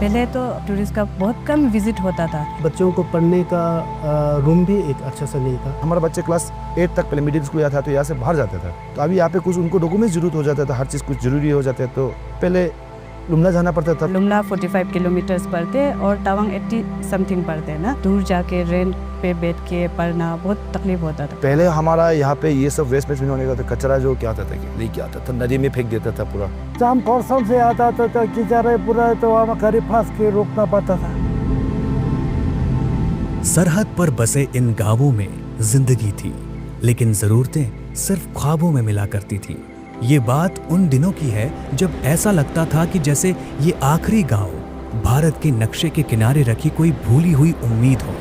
पहले तो टूरिस्ट का बहुत कम विजिट होता था। बच्चों को पढ़ने का रूम भी एक अच्छा सा नहीं था। हमारा बच्चे क्लास 8 तक पहले मिडिल स्कूल जाता था तो यहाँ से बाहर जाता था, तो अभी यहाँ पे कुछ उनको डॉक्यूमेंट्स जरूरत हो जाता था, हर चीज़ कुछ जरूरी हो जाता है, तो पहले लुमला जाना पड़ता था। लुमला 45 किलोमीटर्स पड़ते और तवांग 80 समथिंग पड़ते ना। दूर जाके रेंट पे बैठ के पढ़ना बहुत तकलीफ होता था। पहले हमारा यहाँ पे ये सब वेस्ट मैनेजमेंट होने का तो कचरा जो क्या आता था कि लेके आता था, नदी में फेंक देता था पूरा। शाम परसों से आता था तो कीचड़ पूरा, तो वहाँ गाड़ी फंस के रोकना पड़ता था। सरहद पर बसे इन गांवों में जिंदगी थी, लेकिन जरूरतें सिर्फ ख्वाबों में मिला करती थी। ये बात उन दिनों की है जब ऐसा लगता था कि जैसे ये आखिरी गांव भारत के नक्शे के किनारे रखी कोई भूली हुई उम्मीद हो।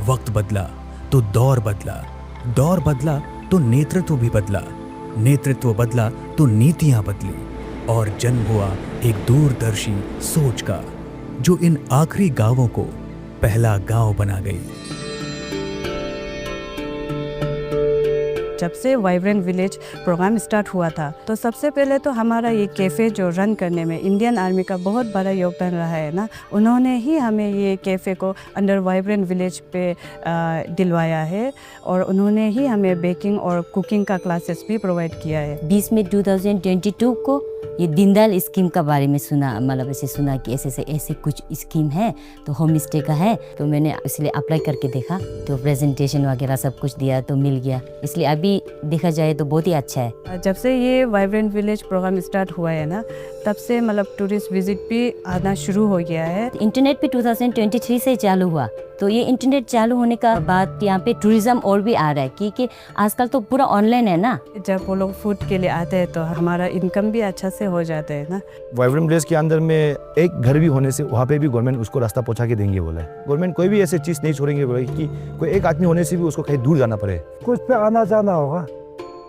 वक्त बदला तो दौर बदला, दौर बदला तो नेतृत्व भी बदला, नेतृत्व बदला तो नीतियां बदली, और जन्म हुआ एक दूरदर्शी सोच का, जो इन आखिरी गांवों को पहला गांव बना गई। जब से वाइब्रेंट विलेज प्रोग्राम स्टार्ट हुआ था तो सबसे पहले तो हमारा ये कैफ़े जो रन करने में इंडियन आर्मी का बहुत बड़ा योगदान रहा है ना। उन्होंने ही हमें ये कैफ़े को अंडर वाइब्रेंट विलेज पे दिलवाया है, और उन्होंने ही हमें बेकिंग और कुकिंग का क्लासेस भी प्रोवाइड किया है। 20 में 2022 को ये दीनदयाल स्कीम का बारे में सुना, मतलब ऐसे सुना कि ऐसे कुछ स्कीम है, तो होम स्टे का है, तो मैंने इसलिए अप्लाई करके देखा, तो प्रेजेंटेशन वगैरह सब कुछ दिया तो मिल गया। इसलिए अभी देखा जाए तो बहुत ही अच्छा है। जब से ये वाइब्रेंट विलेज प्रोग्राम स्टार्ट हुआ है ना, तब से मतलब टूरिस्ट विजिट भी आना शुरू हो गया है। इंटरनेट भी 2023 से चालू हुआ, तो ये इंटरनेट चालू होने का बाद यहाँ पे टूरिज्म और भी आ रहा है, क्योंकि आजकल तो पूरा ऑनलाइन है ना। जब वो लोग फूड के लिए आते हैं तो हमारा इनकम भी अच्छा से हो जाता है ना। वाइब्रेंट विलेज के अंदर में एक घर भी होने से वहाँ पे भी गवर्नमेंट उसको रास्ता पहुँचा के देंगे बोला है। गवर्नमेंट कोई भी ऐसी चीज़ नहीं छोड़ेंगे बोला कि कोई एक आदमी होने से भी उसको कहीं दूर जाना पड़े। कुछ पे आना जाना होगा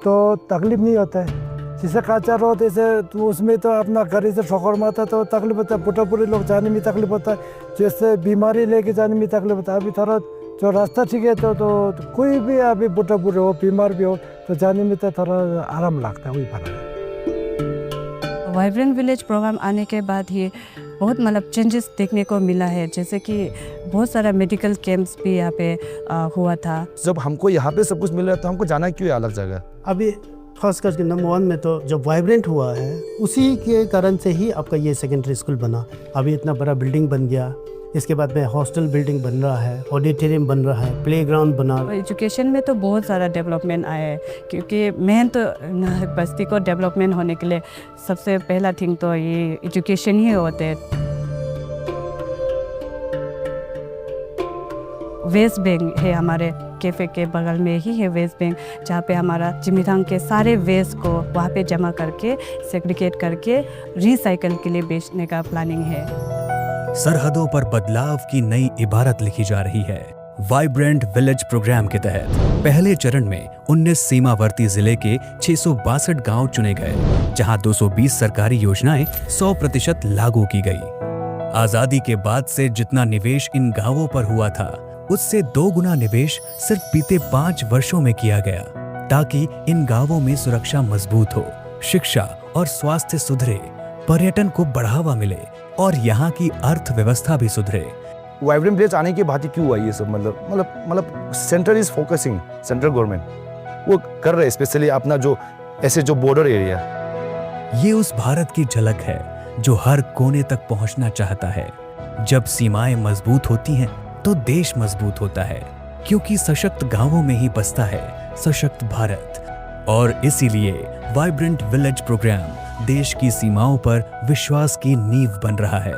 तो तकलीफ नहीं होता है। जैसे काचा रोड ऐसे तो उसमें तो अपना गाड़ी से ठोकर मारता तो तकलीफ होता है, पुटापुरी लोग जाने में तकलीफ होता है, जैसे बीमारी लेके जाने में तकलीफ होता है। अभी थोड़ा जो रास्ता ठीक है तो कोई भी अभी पुटापुरी हो, बीमार भी हो, तो जाने में तो थोड़ा आराम लगता है, वही फर्क है। वाइब्रेंट विलेज प्रोग्राम आने के बाद ही बहुत मतलब चेंजेस देखने को मिला है, जैसे कि बहुत सारा मेडिकल कैंप्स भी यहाँ पे हुआ था। जब हमको यहाँ पे सब कुछ मिल रहा है तो हमको जाना क्यों है अलग जगह। अभी खास करके नंबर 1 में तो जब वाइब्रेंट हुआ है उसी के कारण से ही आपका ये सेकेंडरी स्कूल बना। अभी इतना बड़ा बिल्डिंग बन गया, इसके बाद में हॉस्टल बिल्डिंग बन रहा है, ऑडिटोरियम बन रहा है, प्लेग्राउंड बना। एजुकेशन में तो बहुत सारा डेवलपमेंट आया है, क्योंकि मेन तो बस्ती को डेवलपमेंट होने के लिए सबसे पहला थिंग तो ये एजुकेशन ही होते है। वेस्ट बैंक है हमारे कैफ़े के बगल में ही है वेस्ट बैंक, जहाँ पे हमारा जिमीथांग के सारे वेस्ट को वहाँ पे जमा करके सेग्रीगेट करके रिसाइकल के लिए बेचने का प्लानिंग है। सरहदों पर बदलाव की नई इबारत लिखी जा रही है। वाइब्रेंट विलेज प्रोग्राम के तहत पहले चरण में 19 सीमावर्ती जिले के 662 गांव चुने गए, जहां 220 सरकारी योजनाएं 100% लागू की गई। आजादी के बाद से जितना निवेश इन गांवों पर हुआ था, उससे 2 गुना निवेश सिर्फ बीते 5 वर्षों में किया गया, ताकि इन गांवों में सुरक्षा मजबूत हो, शिक्षा और स्वास्थ्य सुधरे, पर्यटन को बढ़ावा मिले और यहाँ की अर्थव्यवस्था भी सुधरे। वाइब्रेंट विलेज आने के बाद ही क्यों हुआ ये सब, मतलब centre is focusing, central government वो कर रहे, स्पेशली अपना जो ऐसे जो बॉर्डर एरिया। ये उस भारत की झलक है जो हर कोने तक पहुंचना चाहता है। जब सीमाएं मजबूत होती हैं तो देश मजबूत होता है, क्योंकि सशक्त गांवों में ही बसता है सशक्त भारत। और इसीलिए वाइब्रेंट विलेज प्रोग्राम देश की सीमाओं पर विश्वास की नींव बन रहा है।